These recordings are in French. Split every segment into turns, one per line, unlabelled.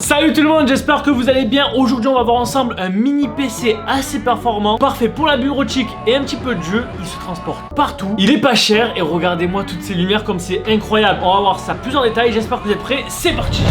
Salut tout le monde, j'espère que vous allez bien. Aujourd'hui on va voir ensemble un mini PC assez performant, parfait pour la bureautique et un petit peu de jeu. Il se transporte partout, il est pas cher et regardez-moi toutes ces lumières comme c'est incroyable. On va voir ça plus en détail, j'espère que vous êtes prêts, c'est parti.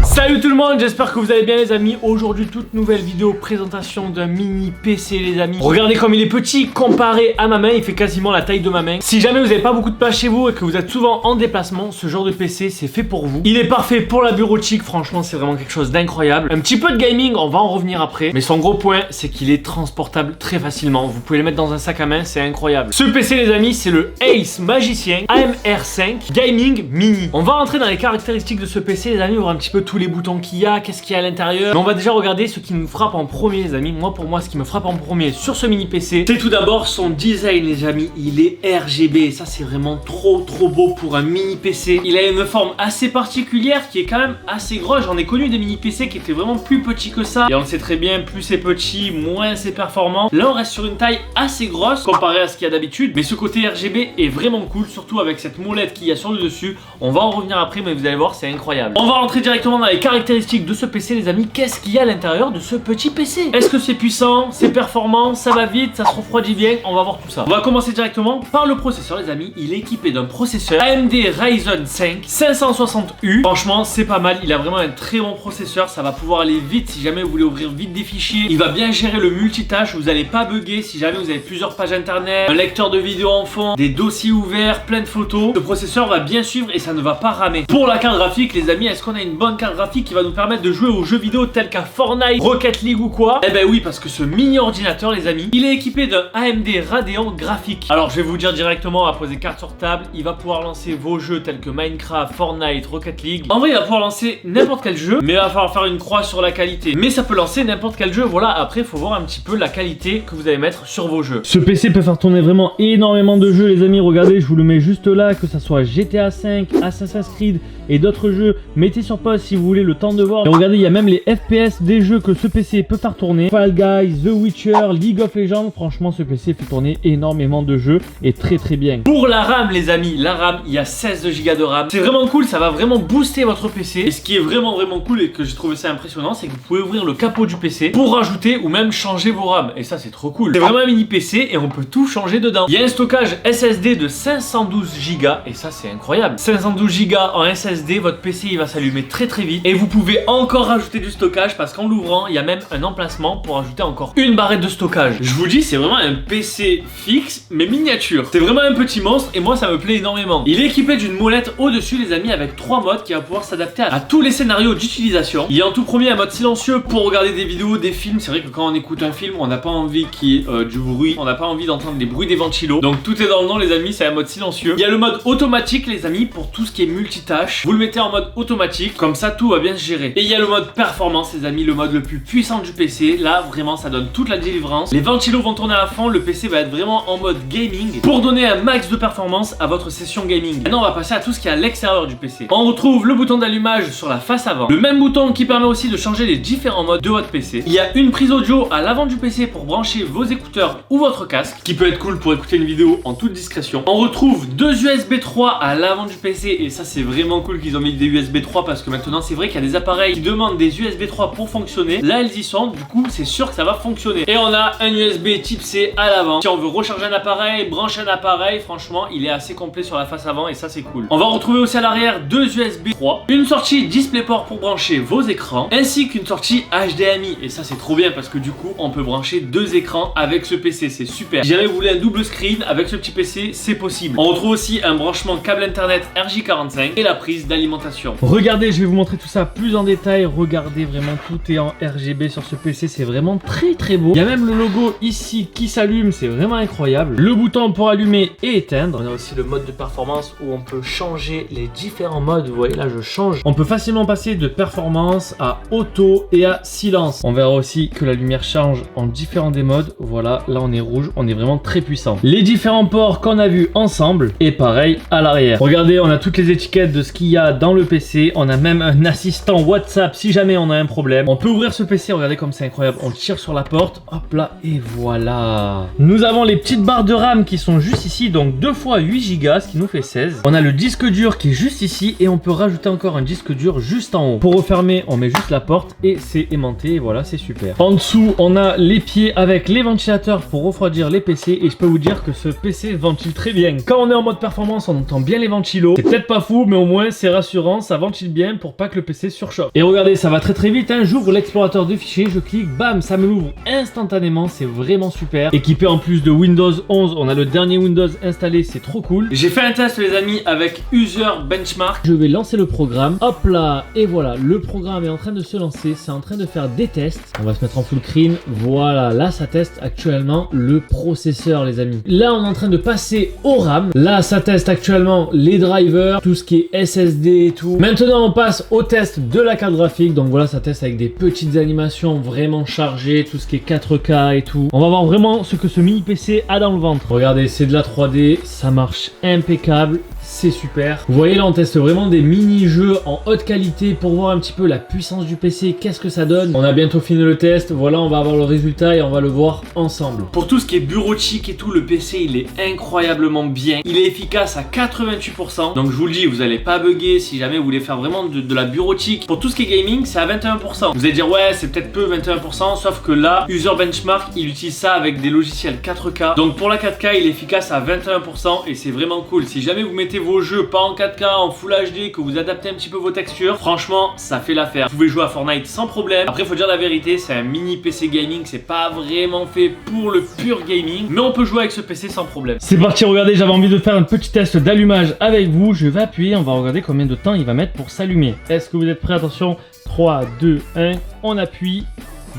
Salut tout le monde, j'espère que vous allez bien les amis. Aujourd'hui toute nouvelle vidéo présentation d'un mini PC les amis. Regardez comme il est petit comparé à ma main, il fait quasiment la taille de ma main. Si jamais vous n'avez pas beaucoup de place chez vous et que vous êtes souvent en déplacement, ce genre de PC c'est fait pour vous. Il est parfait pour la bureautique, franchement c'est vraiment quelque chose d'incroyable. Un petit peu de gaming, on va en revenir après. Mais son gros point c'est qu'il est transportable très facilement. Vous pouvez le mettre dans un sac à main, c'est incroyable. Ce PC les amis c'est le Ace Magicien AMR5 Gaming Mini. On va rentrer dans les caractéristiques de ce PC les amis, voir un petit peu tous les boutons qu'il y a, qu'est-ce qu'il y a à l'intérieur. Mais on va déjà regarder ce qui nous frappe en premier les amis. Moi pour moi ce qui me frappe en premier sur ce mini PC, c'est tout d'abord son design les amis. Il est RGB, ça c'est vraiment trop beau pour un mini PC. Il a une forme assez particulière qui est quand même assez grosse. J'en ai connu des mini PC qui étaient vraiment plus petits que ça. Et on le sait très bien, plus c'est petit, moins c'est performant. Là on reste sur une taille assez grosse comparé à ce qu'il y a d'habitude. Mais ce côté RGB est vraiment cool, surtout avec cette molette qu'il y a sur le dessus. On va en revenir après mais vous allez voir c'est incroyable. On va rentrer directement dans les caractéristiques de ce PC les amis. Qu'est-ce qu'il y a à l'intérieur de ce petit PC? Est-ce que c'est puissant, c'est performant, ça va vite, ça se refroidit bien? On va voir tout ça. On va commencer directement par le processeur les amis. Il est équipé d'un processeur AMD Ryzen 5 560U. Franchement c'est pas mal, il a vraiment un très bon processeur. Ça va pouvoir aller vite si jamais vous voulez ouvrir vite des fichiers. Il va bien gérer le multitâche, vous n'allez pas bugger si jamais vous avez plusieurs pages internet, un lecteur de vidéos en fond, des dossiers ouverts, plein de photos. Le processeur va bien suivre et ça ne va pas ramer. Pour la carte graphique les amis, est-ce qu'on a une bonne carte graphique qui va nous permettre de jouer aux jeux vidéo tels qu'à Fortnite, Rocket League ou quoi? Eh ben oui, parce que ce mini ordinateur les amis, il est équipé d'un AMD Radeon graphique. Alors je vais vous dire directement, on va poser carte sur table, il va pouvoir lancer vos jeux tels que Minecraft, Fortnite, Rocket League. En vrai il va pouvoir lancer n'importe quel jeu, mais il va falloir faire une croix sur la qualité. Mais ça peut lancer n'importe quel jeu, voilà. Après il faut voir un petit peu la qualité que vous allez mettre sur vos jeux. Ce PC peut faire tourner vraiment énormément de jeux les amis, regardez, je vous le mets juste là, que ça soit GTA 5, Assassin's Creed et d'autres jeux. Mettez sur pause si vous voulez le temps de voir. Et regardez, il y a même les FPS des jeux que ce PC peut faire tourner. Fall Guys, The Witcher, League of Legends. Franchement, ce PC fait tourner énormément de jeux et très bien. Pour la RAM, les amis, la RAM, il y a 16 Go de RAM. C'est vraiment cool, ça va vraiment booster votre PC. Et ce qui est vraiment cool et que j'ai trouvé ça impressionnant, c'est que vous pouvez ouvrir le capot du PC pour rajouter ou même changer vos RAM. Et ça, c'est trop cool. C'est vraiment un mini PC et on peut tout changer dedans. Il y a un stockage SSD de 512 Go et ça, c'est incroyable. 512 Go en SSD, votre PC, il va s'allumer très vite. Et vous pouvez encore rajouter du stockage parce qu'en l'ouvrant, il y a même un emplacement pour ajouter encore une barrette de stockage. Je vous dis, c'est vraiment un PC fixe mais miniature. C'est vraiment un petit monstre et moi ça me plaît énormément. Il est équipé d'une molette au-dessus les amis avec 3 modes qui va pouvoir s'adapter à tous les scénarios d'utilisation. Il y a en tout premier un mode silencieux pour regarder des vidéos, des films. C'est vrai que quand on écoute un film, on n'a pas envie qu'il y ait du bruit, on n'a pas envie d'entendre des bruits des ventilos. Donc tout est dans le nom les amis, c'est un mode silencieux. Il y a le mode automatique les amis pour tout ce qui est multitâche. Vous le mettez en mode automatique, comme ça tout va bien se gérer. Et il y a le mode performance les amis, le mode le plus puissant du PC. Là vraiment ça donne toute la délivrance. Les ventilos vont tourner à fond, le PC va être vraiment en mode gaming pour donner un max de performance à votre session gaming. Maintenant on va passer à tout ce qui est à l'extérieur du PC. On retrouve le bouton d'allumage sur la face avant, le même bouton qui permet aussi de changer les différents modes de votre PC. Il y a une prise audio à l'avant du PC pour brancher vos écouteurs ou votre casque, qui peut être cool pour écouter une vidéo en toute discrétion. On retrouve deux USB 3 à l'avant du PC et ça c'est vraiment cool qu'ils ont mis des USB 3 parce que maintenant c'est vrai qu'il y a des appareils qui demandent des USB 3 pour fonctionner. Là elles y sont, du coup c'est sûr que ça va fonctionner. Et on a un USB type C à l'avant. Si on veut recharger un appareil, brancher un appareil, franchement il est assez complet sur la face avant et ça c'est cool. On va retrouver aussi à l'arrière deux USB 3, une sortie DisplayPort pour brancher vos écrans, ainsi qu'une sortie HDMI. Et ça c'est trop bien parce que du coup on peut brancher deux écrans avec ce PC, c'est super. Si jamais vous voulez un double screen avec ce petit PC, c'est possible. On retrouve aussi un branchement câble internet RJ45 et la prise d'alimentation. Regardez, je vais vous montrer tout ça plus en détail. Regardez, vraiment tout est en RGB sur ce PC, c'est vraiment très beau. Il y a même le logo ici qui s'allume, c'est vraiment incroyable. Le bouton pour allumer et éteindre. On a aussi le mode de performance où on peut changer les différents modes. Vous voyez là je change. On peut facilement passer de performance à auto et à silence. On verra aussi que la lumière change en différents des modes. Voilà, là on est rouge, on est vraiment très puissant. Les différents ports qu'on a vus ensemble et pareil à l'arrière. Regardez, on a toutes les étiquettes de ce qu'il y a dans le PC. On a même un assistant What WhatsApp si jamais on a un problème. On peut ouvrir ce PC, regardez comme c'est incroyable. On tire sur la porte, hop là, et voilà. Nous avons les petites barres de RAM qui sont juste ici, donc 2 fois 8 Go, ce qui nous fait 16. On a le disque dur qui est juste ici et on peut rajouter encore un disque dur juste en haut. Pour refermer, on met juste la porte et c'est aimanté, et voilà, c'est super. En dessous, on a les pieds avec les ventilateurs pour refroidir les PC et je peux vous dire que ce PC ventile très bien. Quand on est en mode performance, on entend bien les ventilos. C'est peut-être pas fou, mais au moins c'est rassurant, ça ventile bien pour pas que le PC surchauffe. Et regardez, ça va très très vite, hein. J'ouvre l'explorateur de fichiers, je clique, bam, ça me l'ouvre instantanément, c'est vraiment super. Équipé en plus de Windows 11, on a le dernier Windows installé, c'est trop cool. J'ai fait un test les amis avec User Benchmark. Je vais lancer le programme, hop là, et voilà, le programme est en train de se lancer, c'est en train de faire des tests. On va se mettre en full screen, voilà, là ça teste actuellement le processeur les amis. Là on est en train de passer au RAM, là ça teste actuellement les drivers, tout ce qui est SSD et tout. Maintenant on passe au test de la carte graphique, donc voilà ça teste avec des petites animations vraiment chargées, tout ce qui est 4K et tout. On va voir vraiment ce que ce mini PC a dans le ventre. Regardez, c'est de la 3D, ça marche impeccable. C'est super. Vous voyez là on teste vraiment des mini-jeux en haute qualité pour voir un petit peu la puissance du PC, qu'est-ce que ça donne. On a bientôt fini le test, voilà on va avoir le résultat et on va le voir ensemble. Pour tout ce qui est bureautique et tout, le PC il est incroyablement bien. Il est efficace à 88%. Donc je vous le dis, vous n'allez pas bugger si jamais vous voulez faire vraiment de la bureautique. Pour tout ce qui est gaming, c'est à 21%. Vous allez dire ouais c'est peut-être peu 21%, sauf que là, User Benchmark il utilise ça avec des logiciels 4K. Donc pour la 4K il est efficace à 21% et c'est vraiment cool. Si jamais vous mettez vos jeux pas en 4K, en Full HD, que vous adaptez un petit peu vos textures, franchement ça fait l'affaire. Vous pouvez jouer à Fortnite sans problème. Après faut dire la vérité, c'est un mini PC gaming, c'est pas vraiment fait pour le pur gaming, mais on peut jouer avec ce PC sans problème. C'est parti, regardez, j'avais envie de faire un petit test d'allumage avec vous. Je vais appuyer, on va regarder combien de temps il va mettre pour s'allumer. Est-ce que vous êtes prêts? Attention, 3, 2, 1, on appuie,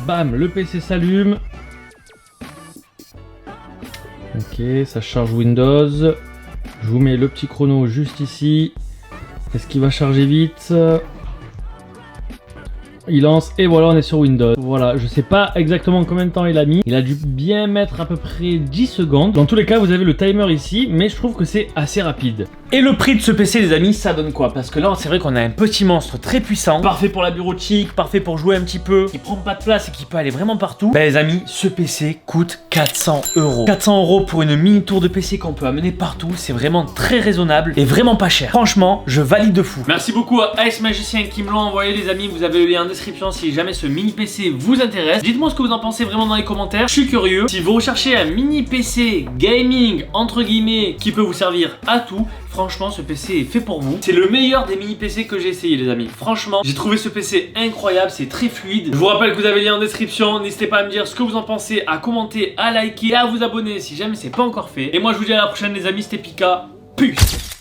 bam, le PC s'allume. Ok, ça charge Windows. Je vous mets le petit chrono juste ici. Est-ce qu'il va charger vite? Il lance et voilà on est sur Windows. Voilà, je sais pas exactement combien de temps il a mis. Il a dû bien mettre à peu près 10 secondes. Dans tous les cas vous avez le timer ici, mais je trouve que c'est assez rapide. Et le prix de ce PC les amis, ça donne quoi? Parce que là c'est vrai qu'on a un petit monstre très puissant, parfait pour la bureautique, parfait pour jouer un petit peu, qui prend pas de place et qui peut aller vraiment partout. Bah les amis, ce PC coûte 400 €. 400 € pour une mini tour de PC qu'on peut amener partout, c'est vraiment très raisonnable et vraiment pas cher. Franchement, je valide de fou. Merci beaucoup à Ice Magicien qui me l'ont envoyé les amis, vous avez le lien en description si jamais ce mini PC vous intéresse. Dites-moi ce que vous en pensez vraiment dans les commentaires, je suis curieux. Si vous recherchez un mini PC gaming entre guillemets qui peut vous servir à tout, franchement ce PC est fait pour vous. C'est le meilleur des mini PC que j'ai essayé les amis. Franchement j'ai trouvé ce PC incroyable, c'est très fluide. Je vous rappelle que vous avez le lien en description. N'hésitez pas à me dire ce que vous en pensez, à commenter, à liker et à vous abonner si jamais c'est pas encore fait. Et moi je vous dis à la prochaine les amis, c'était Pika. Peace.